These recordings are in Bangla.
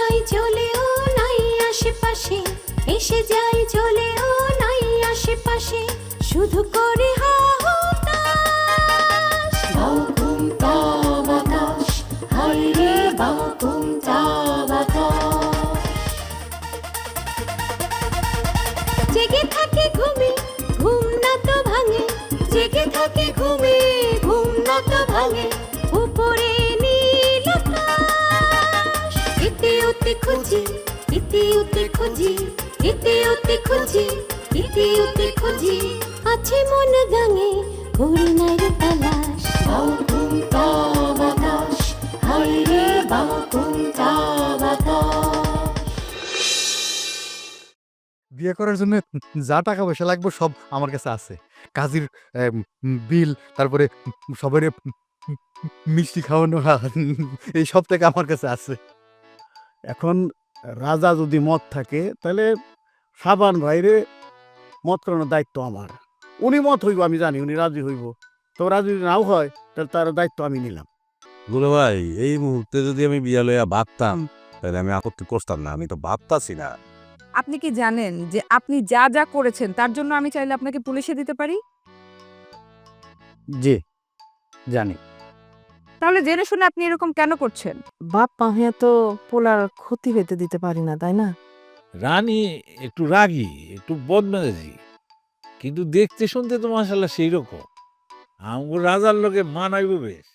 যাই চলেও নাই আশেপাশে, এসে যাই চলেও নাই আশেপাশে, শুধু করে হাহুতাশ। বাউকুমটা বাতাস, হায় রে বাউকুমটা বাতাস। জেগে থাকে ঘুমে, ঘুম না তো ভাঙে, জেগে থাকে ঘুমে, ঘুম না তো ভাঙে, উপরে নীল আকাশ। এতে ওতে খুঁজি, এতে ওতে খুঁজি, এতে ওতে খুঁজি, এতে ওতে খুঁজি, আছে মন গাঙে করি নাই রে তালাশ। বাউকুমটা বাতাস, হায় রে বাউকুমটা বাতাস। বিয়ে করার জন্য যা টাকা পয়সা লাগবে সব আমার কাছে আছে। কাজীর বিল, তারপরে সবার মিষ্টি খাওয়ানো, এই সব টাকা আমার কাছে আছে। এখন রাজা যদি মত থাকে তাহলে সাবান ভাইরে মত করানোর দায়িত্ব আমার। উনি মত হইব, আমি জানি উনি রাজি হইব। তো রাজি যদি নাও হয় তাহলে তার দায়িত্ব আমি নিলাম। দুলা ভাই, এই মুহূর্তে যদি আমি বিয়া লইয়া ভাবতাম তাহলে আমি আপত্তি করতাম না, আমি তো ভাবতাছি না। আপনি কি জানেন যে আপনি যা যা করেছেন তার জন্য আমি চাইলে আপনাকে পুলিশে দিতে পারি? জি জানি। তাহলে জেনে শুনে আপনি এরকম কেন করছেন? বাপ মা হইয়া তো পোলার ক্ষতি হইতে দিতে পারি না, তাই না? রানী একটু রাগী, একটু বদমেজাজি, কিন্তু দেখতে শুনতে তো মাশাআল্লাহ সেই রকম। আমগো রাজার লোকে মানাইব বেশ।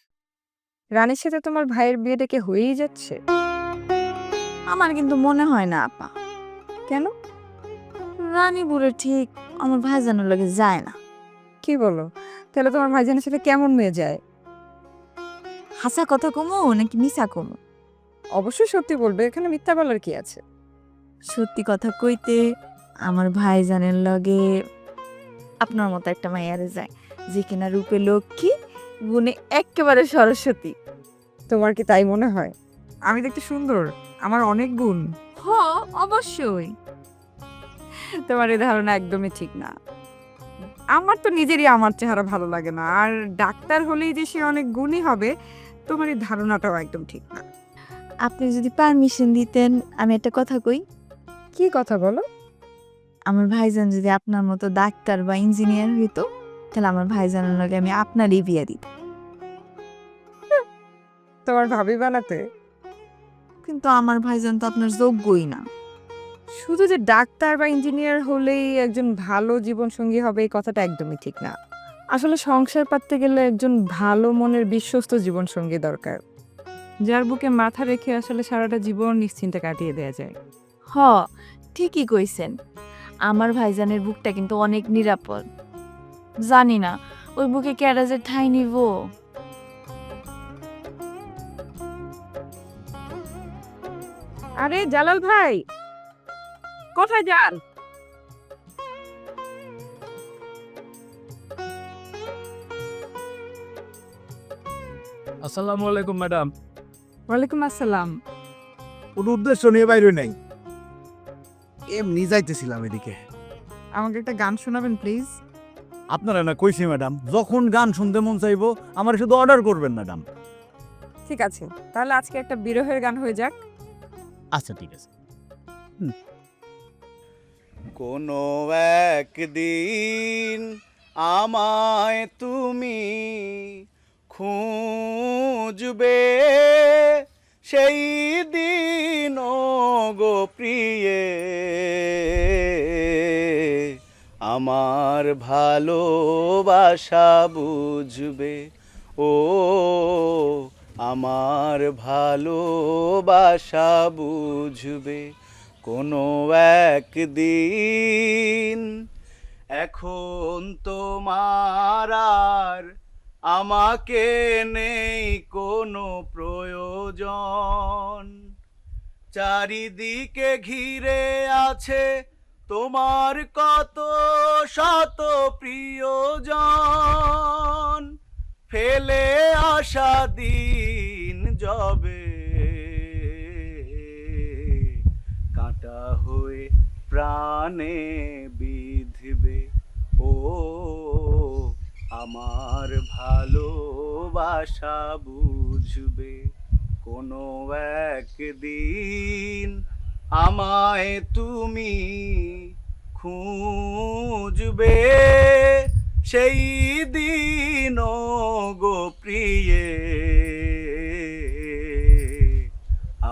রানীর সাথে তোমার ভাইয়ের বিয়েটা কি হয়েই যাচ্ছে? আমার কিন্তু মনে হয় না আপা। কেন? রানী বুড়ো ঠিক আমার ভাইজানের লগে যায় না। কি বলো? তাহলে তোমার ভাইজানের সাথে কেমন মেয়ে যায়? হাসা কথা কমো নাকি মিছা কমো? অবশ্যই সত্যি বলবে, এখানে মিথ্যা বলার কি আছে? সত্যি কথা কইতে আমার ভাইজানের লগে আপনার মতো একটা মাইয়ারে যায়, যে কিনা রূপে লক্ষ্মী, গুণে একেবারে সরস্বতী। তোমার কি তাই মনে হয়? আমি দেখতে সুন্দর, আমার অনেক গুণ। হ, অবশ্যই। তোমার এই ধারণা একদমই ঠিক না। আমার তো নিজেরই আমার চেহারা ভালো লাগে না, আর ডাক্তার হলেই যে সে অনেক গুণী হবে, তোমার এই ধারণাটাও একদম ঠিক না। আপনি যদি পারমিশন দিতেন আমি একটা কথা কই। কি কথা বলো? আমার ভাইজান যদি আপনার মতো ডাক্তার বা ইঞ্জিনিয়ার হইতো তাহলে আমার ভাইজানের লগে আমি আপনারই বিয়ে দিত। তোমার ভাবি বানাতে? কিন্তু আমার ভাইজান তো আপনার যোগ্যই না। শুধু যে ডাক্তার বা ইঞ্জিনিয়ার হলেই একজন ভালো জীবনসঙ্গী হবে এই কথাটা একদমই ঠিক না। আসলে সংসার পাততে গেলে একজন ভালো মনের বিশ্বস্ত জীবনসঙ্গী দরকার, যার বুকে মাথা রেখে আসলে সারাটা জীবন নিশ্চিন্তে কাটিয়ে দেওয়া যায়। হ, ঠিকই কইছেন। আমার ভাইজানের বুকটা কিন্তু অনেক নিরাপদ। জানি না ওই বুকে কেডা যে ঠাঁই নিব। আরে জালাল ভাই, কোথায় যান? আসসালামু আলাইকুম ম্যাডাম। ওয়ালাইকুম আসসালাম। কোনো উদ্দেশ্য নিয়ে বাইরে নাই, এমনি যাইতেছিলাম এদিকে। আমাকে একটা গান শোনাবেন প্লিজ? আপনারা না কইছি ম্যাডাম, যখন গান শুনতে মন চাইবো আমার শুধু অর্ডার করবেন ম্যাডাম। ঠিক আছে, তাহলে আজকে একটা বিরহের গান হয়ে যাক। আচ্ছা ঠিক আছে। কোনো একদিন আমায় তুমি খুঁজবে, সেই দিন গো প্রিয়ে আমার ভালোবাসা বুঝবে, ও আমার ভালোবাসা বুঝবে কোনো একদিন। এখন তোমার আর আমাকে নেই কোনো প্রয়োজন, চারিদিকে ঘিরে আছে তোমার কত শত প্রিয়জন, ফেলে আসা দিন যবে কাঁটা হয়ে প্রাণে বিঁধবে, ও আমার ভালোবাসা বুঝবে কোনো একদিন আমায় তুমি খুঁজবে, সেই দিন গো প্রিয়ে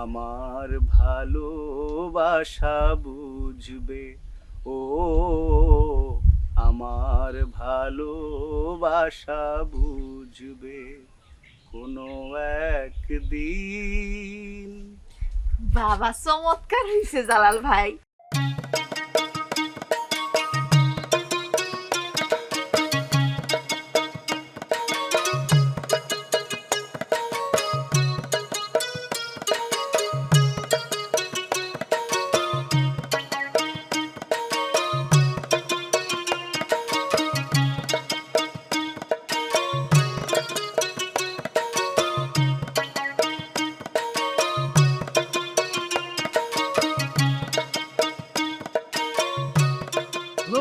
আমার ভালোবাসা বুঝবে, ও আমার ভালোবাসা বুঝবে কোনো একদিন। বাবা চমৎকার হয়েছে জালাল ভাই।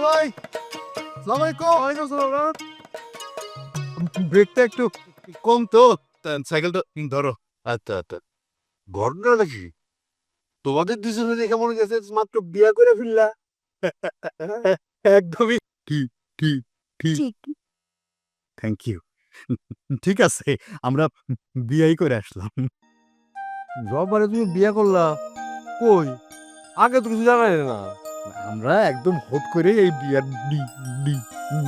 ভাই সালাম আলাইকুম। ব্রেকটা একটু কম তো, সাইকেলটা ধরো। আচ্ছা আচ্ছা, ঘটনা নাকি তোমাদের দুজনে দেখে মনে গেছে মাত্র বিয়া করে ফেললা। একদমই ঠিক ঠিক ঠিক। ঠিক থ্যাংক ইউ। ঠিক আছে, আমরা বিয়াই করে আসলাম। জবারে তুমি বিয়া করলা, কই আগে তো কিছু জানাই না। আমরা একদম হুট করে এই বিয়ার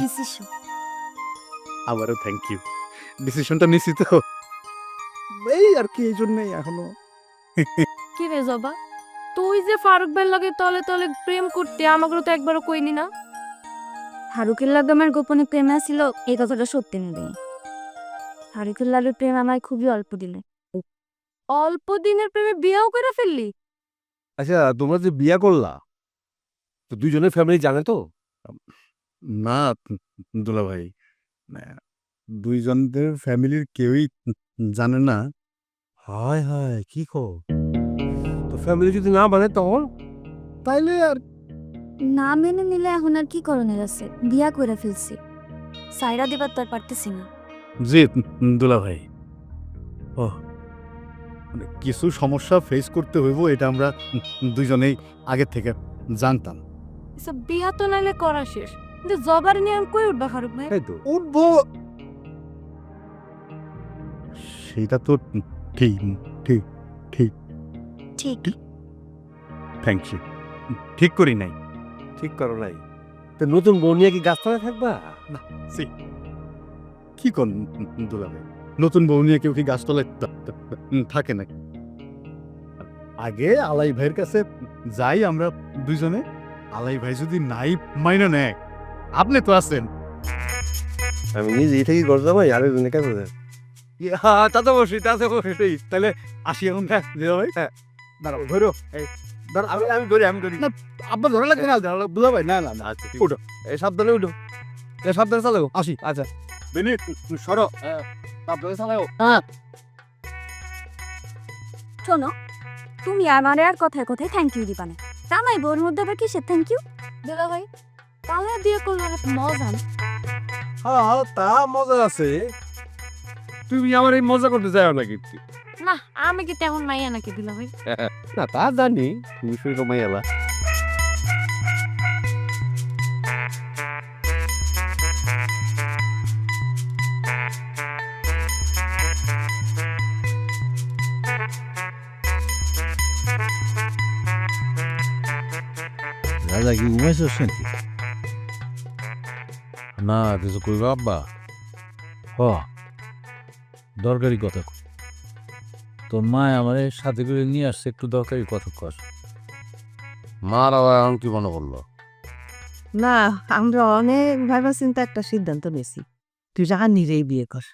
ডিসিশন। আবারও থ্যাংক ইউ। ডিসিশনটা নিছি তো, এই আর কি, এই জন্যই এখনো। কি রে জবা, তুই যে ফারুক ভাইয়ের লগে তলে তলে প্রেম করতে আমাকে তো একবারও কইনি না। ফারুকের লাগে আমার গোপনে প্রেম ছিল, এই কথাটা সত্যি নেই। ফারুকের লাগে প্রেম আমার খুবই অল্প দিলে। অল্প দিনের প্রেমে বিয়েও করে ফেললি? আচ্ছা, তোমরা যে বিয়া করলা তো দুইজনের ফ্যামিলি জানে তো? না দুলা ভাই, দুইজনদের ফ্যামিলির কেউই জানে না। হায় হায়, কি কো? তো ফ্যামিলি যদি না মানে তখন? তাইলে আর না মেনে নিলে এখন আর কি করণের আছে, বিয়া করে ফেলছি, সাইরা দিবার তো আর পারতেছি না। জি দুলা ভাই, ও মানে কিছু সমস্যা ফেস করতে হইব, এটা আমরা দুইজনেই আগের থেকে জানতাম। এসব বিয়া তো নাইলে করা শেষ, কিন্তু জবার নিয়ে আমি কই উঠবা ফারুক ভাই? তাই তো। উঠবো, সেটা তো ঠিক ঠিক ঠিক ঠিক থ্যাংক ইউ। ঠিক করি নাই। ঠিক করো নাই তো নতুন বউ নিয়ে কি গাছতলায় থাকবা? সি কি কোন দুলা ভাই, নতুন বউ নিয়ে কেউ কি গাছতলায় থাকে নাকি? আগে আলাই ভাইয়ের কাছে যাই আমরা দুইজনে, আলাই ভাই যদি নাই মাইনে নেয়, আপনি তো আছেন। আমি নিজে এই থেকে করতে ভাই, আরে জনে কাজ করে। তাতে বসি, তাতে বসি। তাহলে আসি এখন। হ্যাঁ দুলা ভাই, হ্যাঁ দাঁড়াও, ধরো এই ধরো। আমি ধরি, আমি ধরি না, আপনার ধরা লাগবে না দুলা ভাই। না না না, আচ্ছা উঠো, এই সাবধানে উঠো, এই সাবধানে চালাও। আসি। আচ্ছা বেনি সরো, আপনাকে চালাও। শোনো, তুমি আমার আর কথায় কথায় থ্যাংক ইউ দিবা না। তা নাই বোর মধ্যে আবার কিসের থ্যাংক ইউ? দাদা ভাই, তাহলে বিয়ে করলে অনেক মজা না? হ্যাঁ, তা মজা আছে। তুমি আমার এই মজা করতে চাও নাকি? না, আমি কি তেমন মাইয়া নাকি দিলা ভাই? না তা জানি, তুমি শুরু কমাই এলা। রাজা কি ঘুমাইছিস নাকি? না কিছু কইবা আব্বা? হ, দরকারি কথা কই। তোর মা আমারে সাথে করে নিয়ে আসছে, একটু দরকারি কথা কর। মার আবার এখন কি মনে করলো? না, আমরা অনেক ভাইবা চিন্তা একটা সিদ্ধান্ত নিয়েছি, তুই রানীরেই বিয়ে কর।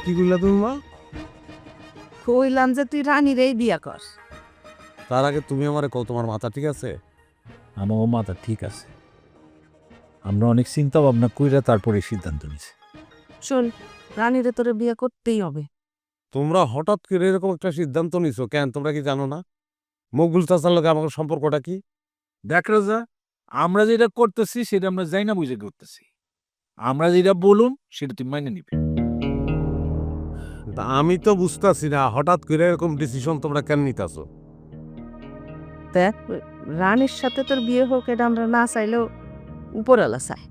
কি করলা তুমি মা? কইলাম যে তুই রানীরেই বিয়ে কর। তার আগে তুমি আমারে কও, তোমার মাথা ঠিক আছে? আমার মাথা ঠিক আছে, আমরা অনেক চিন্তা ভাবনা কইরা তারপরে সিদ্ধান্ত নিছি। শোন, রানীরে তোরে বিয়ে করতেই হবে। তোমরা হঠাৎ করে এরকম একটা সিদ্ধান্ত নিছো কেন? তোমরা কি জানো না মকবুল চাচার লগে আমার সম্পর্কটা কি? দেখ রাজা, আমরা যেটা করতেছি সেটা আমরা যাই না বুঝে করতেছি। আমরা যেটা বলুন সেটা তুই মাইনে নিবি। তা আমি তো বুঝতাছি না হঠাৎ করে এরকম ডিসিশন তোমরা কেন নিতাছো? দেখ, রানীর সাথে তোর বিয়ে হোক এটা আমরা না চাইলেও উপরওয়ালা চায়,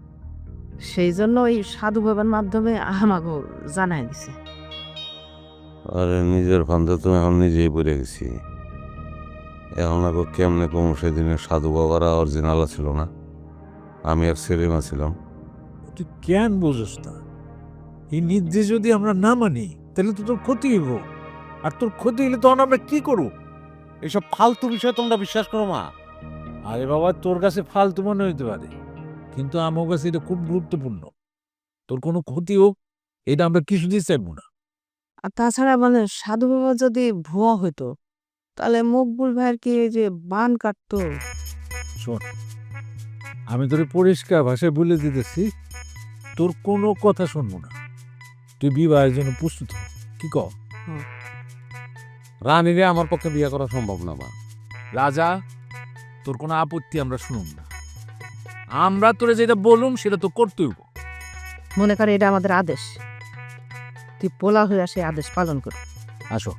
সেই জন্য ওই সাধু বাবার মাধ্যমে আমাকে জানাই দিছে। আরে নিজের ফান্দে তো এখন নিজেই পড়ে গেছি। এখন আগে কেমনে কম সেদিনের সাধু বাবারা অরিজিনাল ছিল না, আমি আর সেলিমা ছিলাম। তুই কেন বুঝোস না? এই নির্দেশ যদি আমরা না মানি তাহলে তো তোর ক্ষতি হইব, আর তোর ক্ষতি হলে তখন আমরা কি করব? এইসব ফালতু বিষয় তোমরা বিশ্বাস করো মা। আরে বাবা, তোর কাছে ফালতু মনে হইতে পারে, কিন্তু আমার কাছে এটা খুব গুরুত্বপূর্ণ। তোর কোনো ক্ষতি হোক এটা আমরা কিছুতেই চাইবো না। আর তাছাড়া মানে সাধু বাবা যদি ভুয়া হইতো তাহলে মকবুল ভাইয়ের কি এই যে বান কাটতো? শোন, আমি তোরে পরিষ্কার ভাষায় বলে দিতেছি, তোর কোনো কথা শুনবো না। তুই বিবাহের জন্য প্রস্তুত হ। কি কর? রানীরে আমার পক্ষে বিয়ে করা সম্ভব না মা। রাজা, তোর কোনো আপত্তি আমরা শুনুন না। আমরা তোরে যেটা বলুম সেটা তো করতেই হইব। মনে করে এটা আমাদের আদেশ, তুই পোলা হয়ে সেই আদেশ পালন কর। আসো।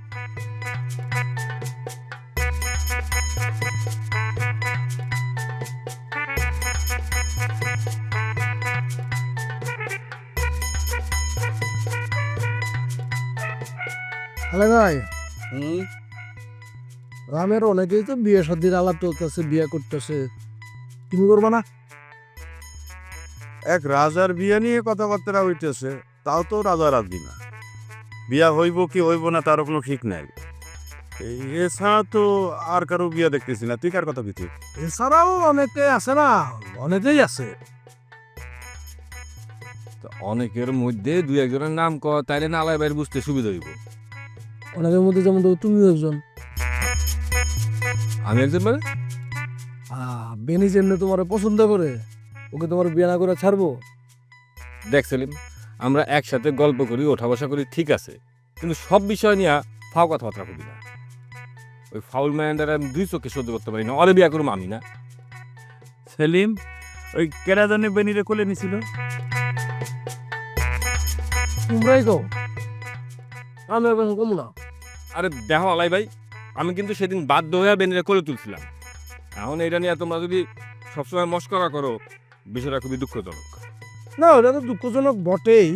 আরে ভাই, রামের অনেকেই তো বিয়ে শাদীর আলাপ চলতেছে, বিয়ে করতেছে, তুমি করবা না? এক রাজার বিয়ে নিয়ে কথাবার্তা হইতেছে, তাও তো রাজা রাজি না। বিয়া হইব কি হইব না তারও কোনো ঠিক নাই। এছাড়া তো আর কারো বিয়া দেখতেছি না। তুই কার কথা দিতে? এছাড়াও অনেকে আছে না, অনেকেই আছে। অনেকের মধ্যে দুই একজনের নাম কর, তাইলে না আলাই বাইরে বুঝতে সুবিধা হইব। অনেকের মধ্যে যেমন তুমি একজন। আমি একজন মানে? বেনি যেমনি তোমার পছন্দ করে, ওকে তোমার বিয়ে না করে ছাড়বো? দেখ সেলিম, আমরা একসাথে গল্প করি, ওঠা বসা করি, ঠিক আছে, কিন্তু সব বিষয় নিয়ে ফাও কথাবার্তা করি না। ওই ফাউল ম্যান্ডার আমি দুই চোখে সহ্য করতে পারি না, অরে বিয়া করুম আমি না। সেলিম ওই কেরাজানে বেনিরে কোলে নিছিল। তোমরাই কও, আমি এখন কম না। আরে দেখো আলাই ভাই, আমি কিন্তু সেদিন বাধ্য হয়ে বেনিরে করে তুলছিলাম। এখন এটা নিয়ে তোমরা যদি সবসময় মস্করা করো, বিষয়টা খুবই দুঃখজনক। না, ওটা তো দুঃখজনক বটেই,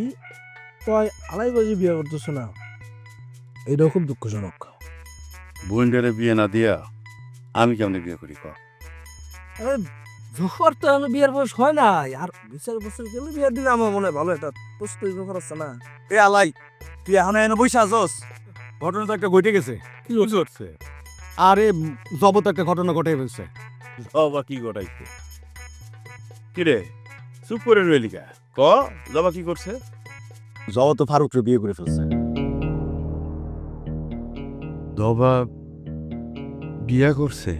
তাই আলাইবাজি বিয়ে করতেছে না, এটাও খুব দুঃখজনক। বোনটারে বিয়ে না দিয়া আমি কেমনে বিয়ে করি ক? জোহর তো আমি বিয়ের বয়স হয় না, আর 2-4 বছর গেলে বিয়ে দিলে আমার মনে হয় ভালো একটা প্রস্তুতি ব্যাপার আছে না। এ আলাই, তুই এখন এনে বসে আছস? ঘটনা তো একটা ঘটে গেছে। কি হচ্ছে? আরে জবত একটা ঘটনা ঘটে ফেলছে। জবা কি ঘটাইছে? কি রে চুপ করে রইলি কা? ক, জবা কি করছে? জবা তো ফারুকরে বিয়ে করে ফেলছে। জবা বিয়া করছে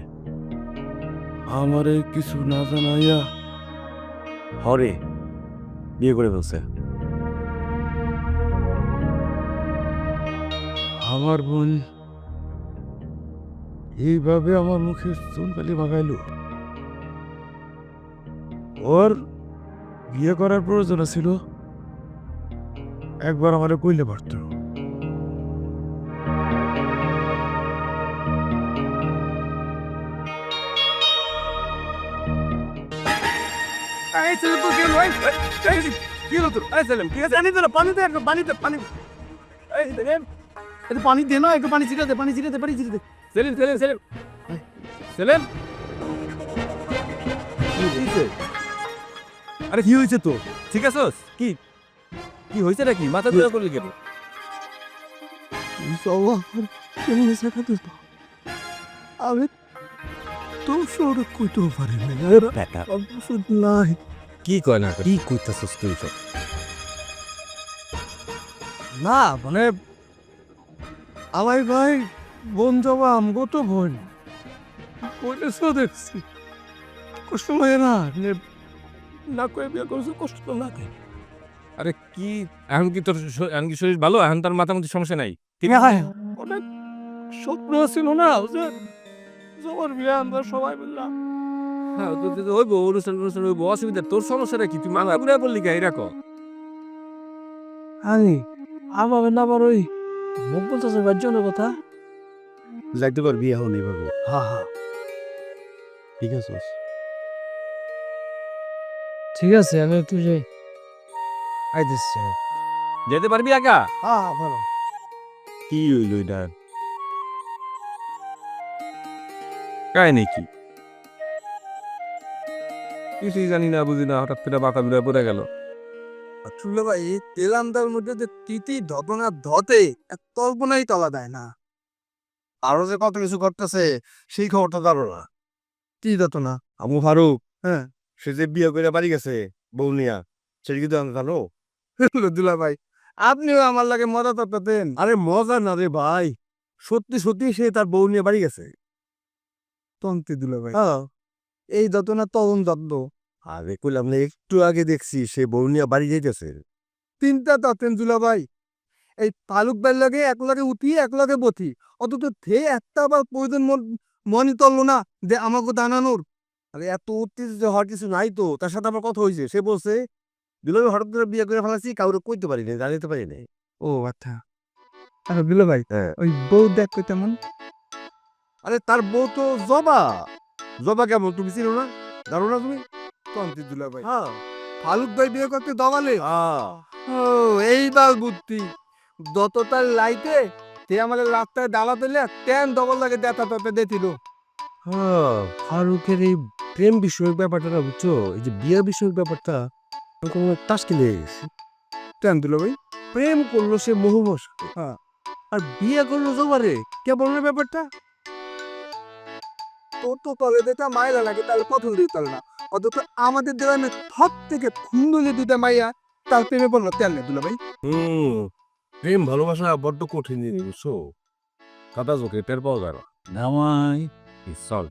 আমারে কিছু না জানাইয়া? হরে বিয়ে করে ফেলছে। আমার বোন এইভাবে আমার মুখে চুনকালি মাগাইল? ওর বিয়ে করার প্রয়োজন ছিল, একবার আমারে কইলে পারত। পানি দে না, একটু পানি ছিটে দে, পানি ছিটে দে, পানি ছিটে দে। সেলিম সেলিম সেলিম সেলিম, আরে কি হয়েছে তো? ঠিক আছস? কি কি হয়েছে নাকি? মাথা ধরে করলি কেন? জবা কেমন শেখা দিস? আমি তো সরে কইতেও পারি না, ওষুধ নাই। কি কয় না, কি কইতাছস তুই সব? না মানে আলাই ভাই বোন জবা আমগো তো বোন বলেছো, দেখছি কষ্ট লাগে না? না করে বিয়ে করছো, কষ্ট তো লাগে। আরে কি এখন কি তোর এখন কি শরীর ভালো? এখন তার মাথার মধ্যে সমস্যা নাই? অনেক স্বপ্ন ছিল না যে জবার বিয়ে আমরা সবাই মিললাম। হ্যাঁ, হইব অনুষ্ঠান অনুষ্ঠান হইব, অসুবিধা। তোর সমস্যাটা কি? তুই মাথা ঘুরে বললি কে? এরকম আমি আমার না আবার ওই মকবুল চাচার বাড়ির জন্য কথা যাইতে পারবি এখন এইভাবে হ্যাঁ হ্যাঁ ঠিক আছে ঠিক আছে আমি একটু যাই আইতেছি যেতে পারবি একা? হ্যাঁ ভালো কি হইল এটা? কাহিনী কি? কিছুই জানি না, বুঝি না, হঠাৎ করে বাঁকা বিড়া পড়ে গেল। আসলে ভাই তেলান্দার মধ্যে যে তিতি ধপনা ধতে কল্পনাই তলা দেয় না। আরো যে কত কিছু করতেছে সেই খবরটা জানো না কি যত না আমু ফারুক হ্যাঁ সে যে বিয়ে করে বাড়ি গেছে বউ নিয়া সেটা কি জানো? দুলা ভাই আপনিও আমার লাগে মজা করতেন। আরে মজা না রে ভাই, সত্যি সত্যি সে তার বউ নিয়ে বাড়ি গেছে। তন্তি দুলা ভাই হ্যাঁ এই যত না তরুণ যত্ন আরে কইলাম না একটু আগে দেখছি সে বউ নিয়ে বাড়ি যাইতেছে। তিনটা ততেন দুলা ভাই এই ফালুক ভাইয়ের লাগে এক লগে উঠি এক লগে বথি, অথচ থে একটা আবার প্রয়োজন মনে তললো না যে আমাকে দানানোর। আরে এত উত্তেজিত হওয়ার কিছু নাই তো, তার সাথে আমার কথা হয়েছে, সে বলছে দুলাভাই হঠাৎ করে বিয়ে করে ফেলাচ্ছি, কাউরে কইতে পারি নাই, জানিতে পারি নাই। ও আচ্ছা আরে দুলা ভাই হ্যাঁ ওই বউ দেখ কই তেমন। আরে তার বউ তো জবা। জবা কেমন তুমি চিনো না, জানো না তুমি? তন্তি দুলা ভাই হ্যাঁ ফালুক ভাই বিয়ে করতে দমালে। হ্যাঁ ও এইবার বুদ্ধি যত তার লাইতে তে আমাদের রাস্তায় ডালা পেলে তেন ডবল লাগে দেখা তোতে দিছিল। হ্যাঁ ফারুকের এই প্রেম বিষয়ক ব্যাপারটা না, বুঝছো, এই যে বিয়ে বিষয়ক ব্যাপারটা টাস্কি লেগে গেছে। তেন দুলা ভাই প্রেম করলো সে মহুবস, হ্যাঁ। আর বিয়ে করলো জবারে, কে বললো ব্যাপারটা? তোর তো তলে যেটা মাইলা লাগে তাহলে প্রথম দিতে না, অথচ আমাদের দেওয়ানে সব থেকে সুন্দর যে দুটা মাইয়া তার প্রেমে বললো তেন নেই দুলা ভাই। প্রেম ভালোবাসা বড্ড কঠিন জিনিস, বুঝছো, কাদা চোখে টের পাওয়া যায় না। নামাই চল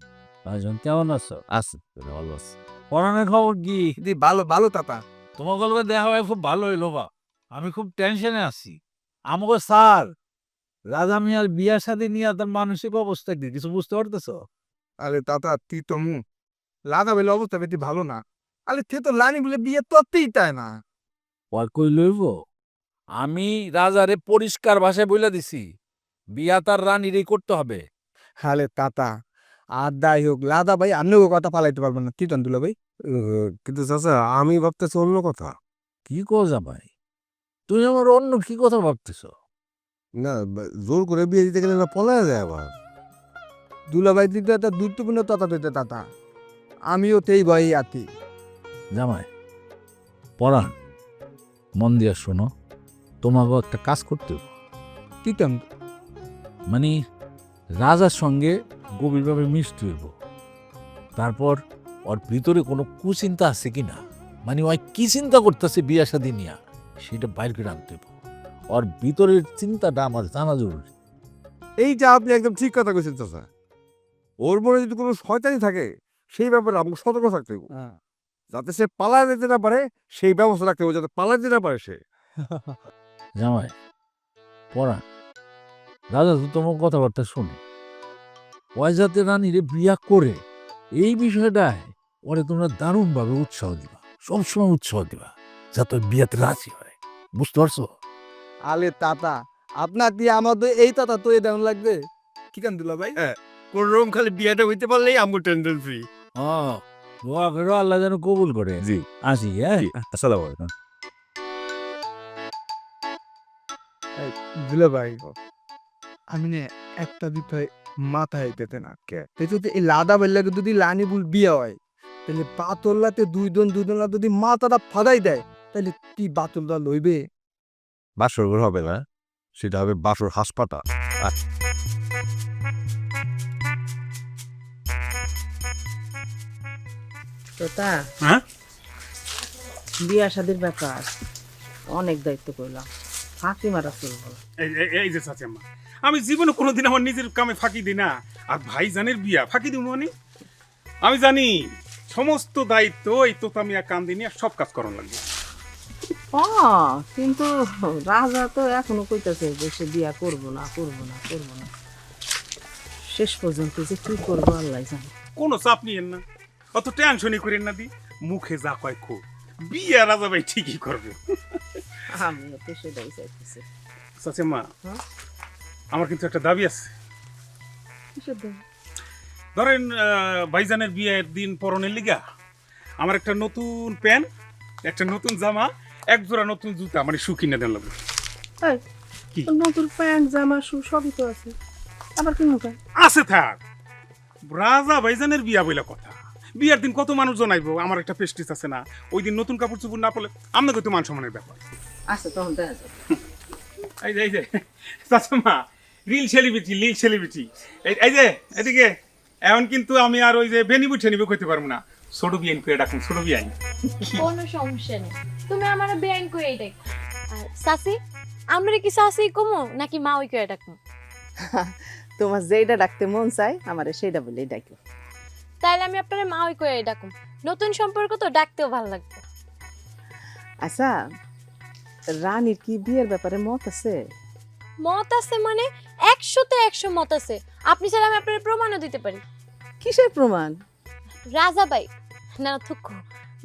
রাজন কেমন আছো? আছে ভালো আছে। পড়ানোর খবর কি? দি ভালো ভালো তাতা তোমার গল্প দেখা হয় খুব ভালো হইলো বা আমি খুব টেনশনে আছি। আমাকে স্যার রাজা মিয়ার বিয়ার সাথে নিয়ে তার মানসিক অবস্থা কি কিছু বুঝতে পারতেছো? আরে তাতা তুই তো মু লাদা বেলে অবস্থা বেশি ভালো না। আরে সে তো লানি বলে বিয়ে করতেই চায় না। ওই কই লইব? আমি রাজারে পরিষ্কার ভাষায় বইলা দিছি বিয়া তার রানীরই করতে হবে। হালে তাতা আর দাই হোক লাদা ভাই আপনিও কথা পালাইতে পারবেন না, কি দুলা ভাই। কিন্তু চাচা আমি ভাবতেছি অন্য কথা। কি কথা ভাই? তুমি আমার অন্য কি কথা ভাবতেছ? না জোর করে বিয়ে দিতে গেলে না পলায় যায় আবার। দুলা ভাই দিতে একটা গুরুত্বপূর্ণ তথা দিতে তাতা আমিও তেই ভয়ে আছি। জামাই পরাণ মন দিয়া শোনো, তোমাকে একটা কাজ করতে হবে। কি তেন মানে রাজার সঙ্গে গভীরভাবে মিশতে হইব। তারপর ওর ভিতরে কোনো কুচিন্তা আছে কিনা, মানে ওই কি চিন্তা করতেছে বিয়া শাদী নিয়া সেটা বাইর করে আনতে হইব। ওর ভিতরের চিন্তাটা আমার জানা জরুরি। এইটা আপনি একদম ঠিক কথা কইছেন চাচা। ওর মনে যদি কোনো শয়তানি থাকে সেই ব্যাপারে আমাকে সতর্ক থাকতে হবে, যাতে সে পালায় যেতে না পারে, সেই ব্যবস্থা রাখতে হবে যাতে পালায় যেতে না পারে সে। জামাই পরাণ রাজা তো তোমার কথাবার্তা শুনে ওই যাতে রানীরে বিয়া করে এই বিষয়টায় ওরে তোমরা দারুণভাবে উৎসাহ দিবা, সবসময় উৎসাহ দিবা যাতে ওই বিয়াতে রাজি হয়। বুঝতে পারছো? আলে তাতা আপনার দিয়ে আমাদের এই তাতা তো এই দেওয়া লাগবে। কি কেন দুলা ভাই। কোন রকম খালি বিয়েটা হইতে পারলেই আমার টেনশন ফ্রি। দোয়া করো আল্লাহ যেন কবুল করে। জি আসি, হ্যাঁ। আসসালামু আলাইকুম। দুলা ভাই আমি না একটা বিষয় মাথায় পেতে না কে যদি এই লাদা বেল্লাকে যদি লানি বুল বিয়ে হয় তাহলে বাতল্লাতে দুইজন যদি মাথাটা ফাদাই দেয় তাহলে কি বাতলদা লইবে। বাসর ঘর হবে না, সেটা হবে বাসর হাসপাতাল। তোতা হ্যাঁ? বিয়া শাদির ব্যাপার অনেক দায়িত্ব করলাম, ফাঁকি মারা চলবো না। এই যে চাচাম্মা, আমি জীবনে কোনোদিন আমার নিজের কামে ফাঁকি দিই না, আর ভাইজানের বিয়া ফাঁকি দিব মানে? আমি জানি সমস্ত দায়িত্ব এই তোতা মিয়া কান্দি নিয়ে সব কাজ করার লাগবে। কিন্তু রাজা তো এখনো কইতাছে যে সে বিয়া করবো না। শেষ পর্যন্ত যে কি করবো আল্লাহ জানে। কোনো চাপ নিয়েন না, অত টেনশনই করেন না, দি মুখে যা কয় খুব বিয়া রাজা ভাই ঠিকই করবে। আমিও তো সেটাই চাইতেছি। চাচাম্মা, আমার কিন্তু একটা দাবি আছে। ধরেন ভাইজানের বিয়ের দিন পরনের লিগা আমার একটা নতুন প্যান্ট, একটা নতুন জামা, এক জোড়া নতুন জুতা মানে শু কিনে দেন লাগবে। কি? নতুন প্যান্ট জামা শু সবই তো আছে, আবার কি মুখে আছে থাক, রাজা ভাইজানের বিয়া বইলা কথা। বিয়ার দিন কত মানুষজন আইবো, আমার একটা পেস্টিস আছে না, ওই দিন নতুন কাপড় চোপড় না পড়লে আপনাকে তো মান সম্মানের ব্যাপার আছে, তখন দেখা যাবে। এই যে চাচা রিল সেলিব্রিটি এই যে এদিকে এখন কিন্তু আমি আর ওই যে বেনিবু ঠেনিবু কইতে পারবো না, ছোট বিয়াইন করে ডাকুন, ছোট বিয়াইন। কোনো সমস্যা নেই, তুমি আমার ব্যাংক করে দেখ। আর সাসি, আমরা কি সাসি কমো নাকি মা ওই করে ডাকবো? তোমার যেইটা ডাকতে মন চাই আমারে সেইটা বলেই ডাকো। তাহলে আমি আপনার মা ওই করে ডাকুম, নতুন সম্পর্ক তো ডাকতেও ভালো লাগবে। আচ্ছা, রানীর কি বিয়ের ব্যাপারে মত আছে? মত আছে মানে 100-তে 100 মত আছে। আপনি চাইলে আমি আপনার প্রমাণও দিতে পারি। কিসের প্রমাণ? রাজা ভাই না থুকু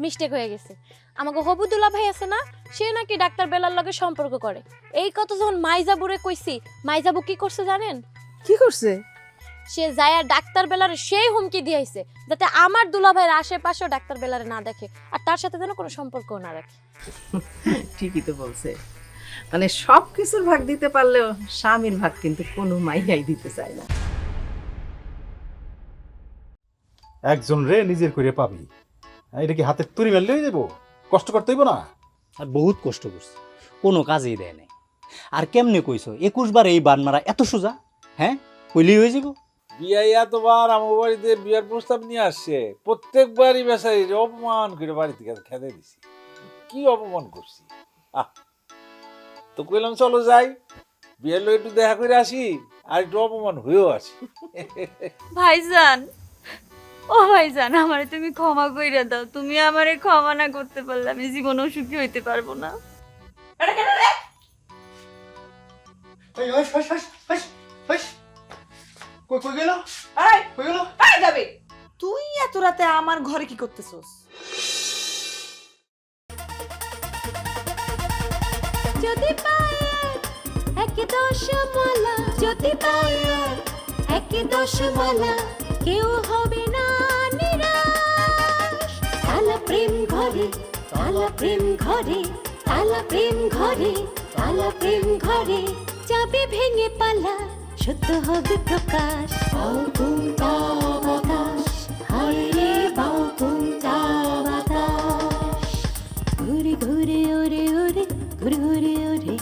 মিস্টেক হয়ে গেছে, আমাকে হবুদুল্লাহ ভাই আছে না, সে নাকি ডাক্তার বেলার লগে সম্পর্ক করে। এই কথা যখন মাইজাবুরে কইছি, মাইজাবু কি করছে জানেন? কি করছে? সে যায় আর ডাক্তার বেলারে সেই হুমকি দিয়েছে যাতে আমার দুলাভাইয়ের আশেপাশেও ডাক্তার বেলারে না দেখে আর তার সাথে যেন কোনো সম্পর্কও না রাখে। ঠিকই তো বলছে, মানে সব কিছুর ভাগ দিতে পারলেও স্বামীর ভাগ কিন্তু কোনো মাইয়াই দিতে চায় না। একজন রে নিজের করে পাবি, এটা কি হাতে তুড়ি মেললে হয়ে যাবো? কষ্ট করতে হইব না? আর বহুত কষ্ট করছে, কোনো কাজেই দেয় নাই। আর কেমনে কইছো 21 বার এই বান মারা এত সোজা? হ্যাঁ, কইলেই হয়ে যাব। বিয়াই এতবার আমার বাড়িতে বিয়ার প্রস্তাব নিয়ে আসছে, প্রত্যেকবারই বেচারি অপমান করে বাড়ি থেকে খেতে দিছি। কি অপমান করছি? তো কইলাম চলো যাই, বিয়ের লোক একটু দেখা করে আসি, আর একটু অপমান হয়েও আসি। ভাইজান, ও ভাইজান, আমারে তুমি ক্ষমা কইরা দাও। তুমি আমারে ক্ষমা না করতে পারলে আমি জীবনেও সুখী হইতে পারবো না। তুই এত রাতে আমার ঘরে কি করতেছস? যদি পায়ে এক দশমালা, যদি পায়ে এক দশমালা, কেউ হবে না নিরাশ। তালা প্রেম ঘরে, তালা প্রেম ঘরে, তালা প্রেম ঘরে, তালা প্রেম ঘরে, যাবে ভেঙে পালা, সত্য হবে প্রকাশ। বাউকুন্তা বাতাস, হায় রে বাউকুন্তা বাতাস, ঘুরে ঘুরে ওরে ওরে, ঘুরে ঘুরে ওরে